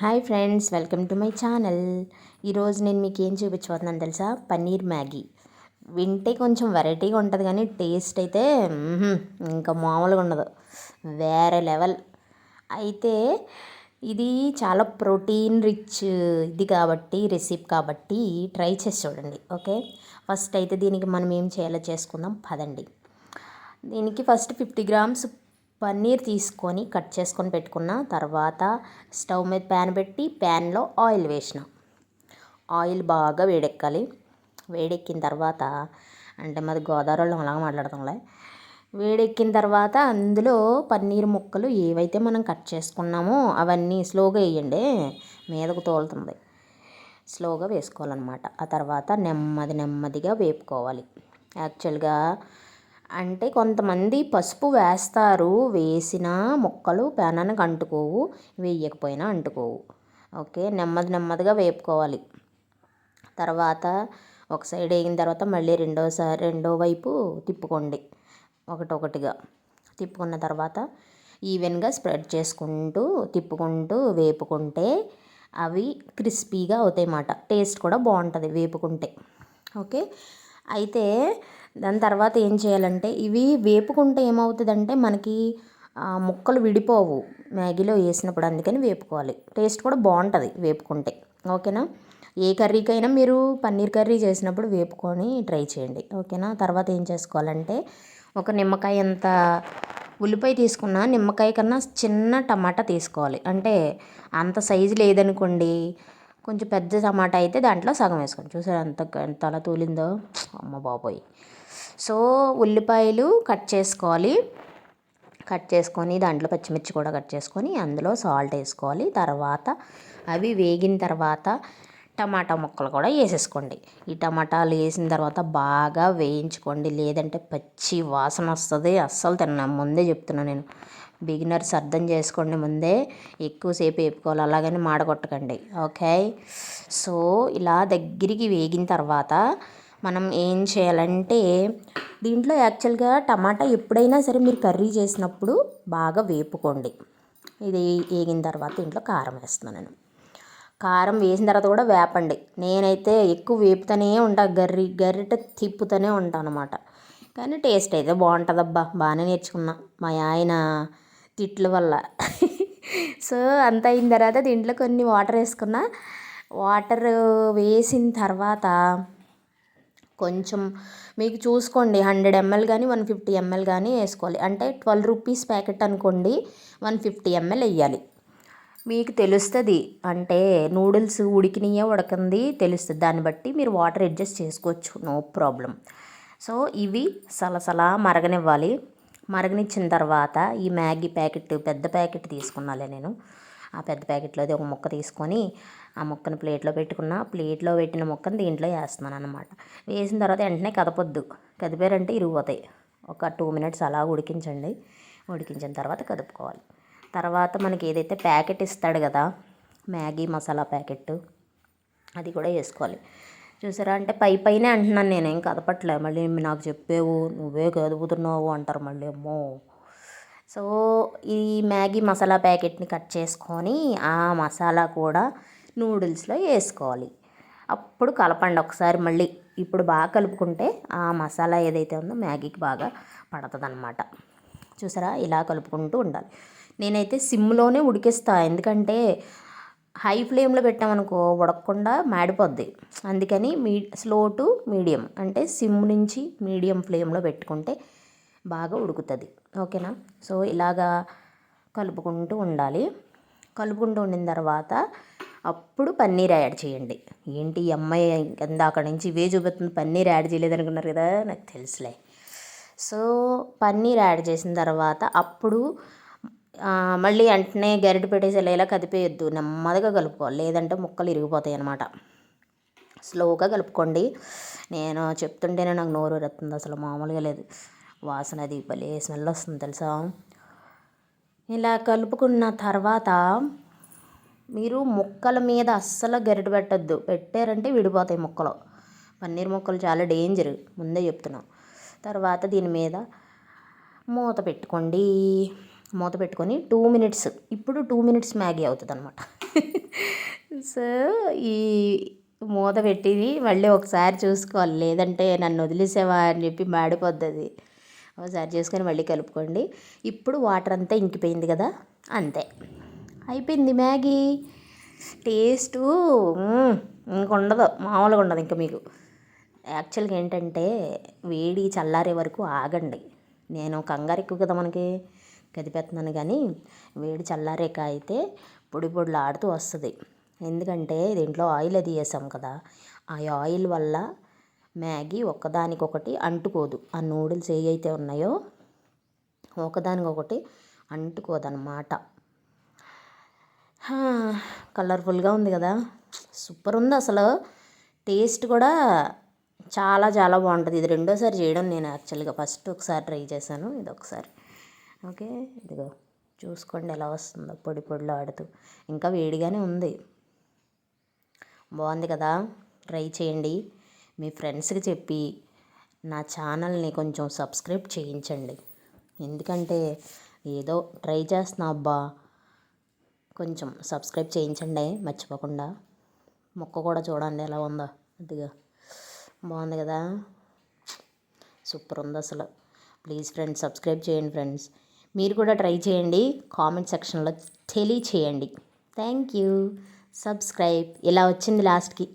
Hi friends, welcome to my channel. ఈరోజు నేను మీకు ఏం చూపించబోతున్నాను తెలుసా? పన్నీర్ మ్యాగీ. వింటే కొంచెం వెరైటీగా ఉంటుంది కానీ టేస్ట్ అయితే ఇంకా మామూలుగా ఉండదు, వేరే లెవెల్. అయితే ఇది చాలా ప్రోటీన్ రిచ్ ఇది కాబట్టి రెసిపీ కాబట్టి ట్రై చేసి చూడండి. ఓకే, ఫస్ట్ అయితే దీనికి మనం ఏం చేయాలో చేసుకుందాం పదండి. దీనికి ఫస్ట్ 50 గ్రామ్స్ పన్నీర్ తీసుకొని కట్ చేసుకొని పెట్టుకున్న తర్వాత స్టవ్ మీద ప్యాన్ పెట్టి ప్యాన్లో ఆయిల్ వేసిన. ఆయిల్ బాగా వేడెక్కాలి. వేడెక్కిన తర్వాత అంటే మాది గోదావరిలో అలాగా మాట్లాడతాంలే. వేడెక్కిన తర్వాత అందులో పన్నీర్ ముక్కలు ఏవైతే మనం కట్ చేసుకున్నామో అవన్నీ స్లోగా వేయండి, మీదకు తోలుతుంది. స్లోగా వేసుకోవాలన్నమాట. ఆ తర్వాత నెమ్మదిగా వేపుకోవాలి. యాక్చువల్గా అంటే కొంతమంది పసుపు వేస్తారు, వేసిన ముక్కలు ప్యానానికి అంటుకోవు, వేయకపోయినా అంటుకోవు. ఓకే, నెమ్మదిగా వేపుకోవాలి. తర్వాత ఒక సైడ్ వేగిన తర్వాత మళ్ళీ రెండో వైపు తిప్పుకోండి. ఒకటొకటిగా తిప్పుకున్న తర్వాత ఈవెన్గా స్ప్రెడ్ చేసుకుంటూ తిప్పుకుంటూ వేపుకుంటే అవి క్రిస్పీగా అవుతాయి అన్నమాట. టేస్ట్ కూడా బాగుంటుంది వేపుకుంటే. ఓకే, అయితే దాని తర్వాత ఏం చేయాలంటే ఇవి వేపుకుంటే ఏమవుతుందంటే మనకి ముక్కలు విడిపోవు మ్యాగీలో వేసినప్పుడు, అందుకని వేపుకోవాలి. టేస్ట్ కూడా బాగుంటుంది వేపుకుంటే. ఓకేనా, ఏ కర్రీకైనా మీరు పన్నీర్ కర్రీ చేసినప్పుడు వేపుకొని ట్రై చేయండి. ఓకేనా, తర్వాత ఏం చేసుకోవాలంటే ఒక నిమ్మకాయ అంత ఉల్లిపాయ తీసుకున్న, నిమ్మకాయ కన్నా చిన్న టమాటా తీసుకోవాలి. అంటే అంత సైజు లేదనుకోండి, కొంచెం పెద్ద టమాటా అయితే దాంట్లో సగం వేసుకోండి. చూసారు ఎంత అలా తూలిందో, అమ్మ బాబోయ్. సో ఉల్లిపాయలు కట్ చేసుకోవాలి. కట్ చేసుకొని దాంట్లో పచ్చిమిర్చి కూడా కట్ చేసుకొని అందులో సాల్ట్ వేసుకోవాలి. తర్వాత అవి వేగిన తర్వాత టమాటా ముక్కలు కూడా వేసేసుకోండి. ఈ టమాటాలు వేసిన తర్వాత బాగా వేయించుకోండి, లేదంటే పచ్చి వాసన వస్తుంది. అస్సలు తిన్నాను, ముందే చెప్తున్నాను నేను. బిగినర్స్ అర్థం చేసుకోండి, ముందే ఎక్కువసేపు వేపుకోవాలి, అలాగని మాడగొట్టకండి. ఓకే, సో ఇలా దగ్గరికి వేగిన తర్వాత మనం ఏం చేయాలంటే దీంట్లో యాక్చువల్గా టమాటా ఎప్పుడైనా సరే మీరు కర్రీ చేసినప్పుడు బాగా వేపుకోండి. ఇది వేగిన తర్వాత దీంట్లో కారం వేస్తున్నాను నేను. కారం వేసిన తర్వాత కూడా వేపండి. నేనైతే ఎక్కువ వేపుతూనే ఉంటాను, గరిట తిప్పుతూనే ఉంటాను అనమాట. కానీ టేస్ట్ అయితే బాగుంటుందబ్బా, బాగానే నేర్చుకున్నా మా ఆయన తిట్ల వల్ల. సో అంత అయిన తర్వాత దీంట్లో కొన్ని వాటర్ వేసుకున్నా. వాటర్ వేసిన తర్వాత కొంచెం మీకు చూసుకోండి, 100 ml కానీ 150 ml కానీ వేసుకోవాలి. అంటే 12 రూపీస్ ప్యాకెట్ అనుకోండి, 150 ml వేయాలి. మీకు తెలుస్తుంది, అంటే నూడిల్స్ ఉడికినాయో ఉడకంది తెలుస్తుంది. దాన్ని బట్టి మీరు వాటర్ అడ్జస్ట్ చేసుకోవచ్చు, నో ప్రాబ్లం. సో ఇవి సలసలా మరగనివ్వాలి. మరగనిచ్చిన తర్వాత ఈ మ్యాగీ ప్యాకెట్, పెద్ద ప్యాకెట్ తీసుకున్నాలే నేను. ఆ పెద్ద ప్యాకెట్లోది ఒక ముక్క తీసుకొని ఆ ముక్కను ప్లేట్లో పెట్టుకున్న, ప్లేట్లో పెట్టిన ముక్కను దీంట్లో వేస్తున్నాను అనమాట. వేసిన తర్వాత వెంటనే కదపొద్దు, కదిపారంటే ఇరిగిపోతాయి. ఒక 2 minutes అలా ఉడికించండి. ఉడికించిన తర్వాత కదుపుకోవాలి. తర్వాత మనకి ఏదైతే ప్యాకెట్ ఇస్తాడు కదా, మ్యాగీ మసాలా ప్యాకెట్, అది కూడా వేసుకోవాలి. చూసారా, అంటే పైనే అంటున్నాను నేను, ఏం కదపట్లే. మళ్ళీ నాకు చెప్పేవు, నువ్వే కదుపుతున్నావు అంటారు మళ్ళీ, అమ్మో. సో ఈ మ్యాగీ మసాలా ప్యాకెట్ని కట్ చేసుకొని ఆ మసాలా కూడా నూడిల్స్లో వేసుకోవాలి. అప్పుడు కలపండి ఒకసారి మళ్ళీ. ఇప్పుడు బాగా కలుపుకుంటే ఆ మసాలా ఏదైతే ఉందో మ్యాగీకి బాగా పడుతుంది అనమాట. చూసారా, ఇలా కలుపుకుంటూ ఉండాలి. నేనైతే సిమ్లోనే ఉడికిస్తాను, ఎందుకంటే హై ఫ్లేమ్లో పెట్టామనుకో ఉడకకుండా మాడిపోద్ది. అందుకని స్లో టు మీడియం, అంటే సిమ్ నుంచి మీడియం ఫ్లేమ్లో పెట్టుకుంటే బాగా ఉడుకుతుంది. ఓకేనా, సో ఇలాగా కలుపుకుంటూ ఉండాలి. కలుపుకుంటూ ఉండిన తర్వాత అప్పుడు పన్నీర్ యాడ్ చేయండి. ఏంటి ఈ అమ్మాయి కింద అక్కడి నుంచి ఇవే చూపుతుంది, పన్నీర్ యాడ్ చేయలేదు అనుకున్నారు కదా, నాకు తెలుసులే. సో పన్నీర్ యాడ్ చేసిన తర్వాత అప్పుడు మళ్ళీ వెంటనే గరిటె పెట్టేసి ఇలా కదిపేయద్దు, నెమ్మదిగా కలుపుకోవాలి, లేదంటే ముక్కలు ఇరిగిపోతాయి అన్నమాట. స్లోగా కలుపుకోండి. నేను చెప్తుంటేనే నాకు నోరు ఊరుతుంది, అసలు మామూలుగా లేదు. వాసన అది భలే స్మెల్ వస్తుంది తెలుసా. ఇలా కలుపుకున్న తర్వాత మీరు ముక్కల మీద అస్సలు గరిటె పెట్టద్దు, పెట్టారంటే విడిపోతాయి ముక్కలు. పన్నీర్ ముక్కలు చాలా డేంజర్, ముందే చెప్తున్నా. తర్వాత దీని మీద మూత పెట్టుకోండి. మూత పెట్టుకొని 2 minutes, ఇప్పుడు 2 minutes మ్యాగీ అవుతుంది అనమాట. సో ఈ మూత పెట్టి మళ్ళీ ఒకసారి చూసుకోవాలి, లేదంటే నన్ను వదిలేసావా అని చెప్పి మాడిపోద్ది అది. ఒకసారి చేసుకొని మళ్ళీ కలుపుకోండి. ఇప్పుడు వాటర్ అంతా ఇంకిపోయింది కదా, అంతే అయిపోయింది మ్యాగీ. టేస్టు ఇంక ఉండదు, మామూలుగా ఉండదు ఇంకా మీకు. యాక్చువల్గా ఏంటంటే వేడి చల్లారే వరకు ఆగండి. నేను కంగారు ఎక్కువ కదా మనకి, కదిపెడుతున్నాను కానీ వేడి చల్లారేక అయితే పొడి పొడిలు ఆడుతూ వస్తుంది. ఎందుకంటే దీంట్లో ఆయిల్ అది వేసాం కదా, ఆ ఆయిల్ వల్ల మ్యాగీ ఒకదానికొకటి అంటుకోదు. ఆ నూడిల్స్ ఏవైతే ఉన్నాయో ఒకదానికొకటి అంటుకోదన్నమాట. కలర్ఫుల్గా ఉంది కదా, సూపర్ ఉంది అసలు. టేస్ట్ కూడా చాలా చాలా బాగుంటుంది. ఇది రెండోసారి చేయడం నేను. యాక్చువల్గా ఫస్ట్ ఒకసారి ట్రై చేశాను, ఇది ఒకసారి. ఓకే, ఇదిగో చూసుకోండి ఎలా వస్తుందో, పొడి పొడిలో ఆడుతూ. ఇంకా వేడిగానే ఉంది. బాగుంది కదా, ట్రై చేయండి. మీ ఫ్రెండ్స్కి చెప్పి నా ఛానల్ని కొంచెం సబ్స్క్రైబ్ చేయించండి. ఎందుకంటే ఏదో ట్రై చేస్తున్నా అబ్బా, కొంచెం సబ్స్క్రైబ్ చేయించండి మర్చిపోకుండా. ముక్క కూడా చూడండి ఎలా ఉందో, అదిగా బాగుంది కదా, సూపర్ ఉంది అసలు. ప్లీజ్ ఫ్రెండ్స్ సబ్స్క్రైబ్ చేయండి ఫ్రెండ్స్. మీరు కూడా ట్రై చేయండి, కామెంట్ సెక్షన్లో తెలియచేయండి. Thank you. సబ్స్క్రైబ్. ఇలా వచ్చింది లాస్ట్కి.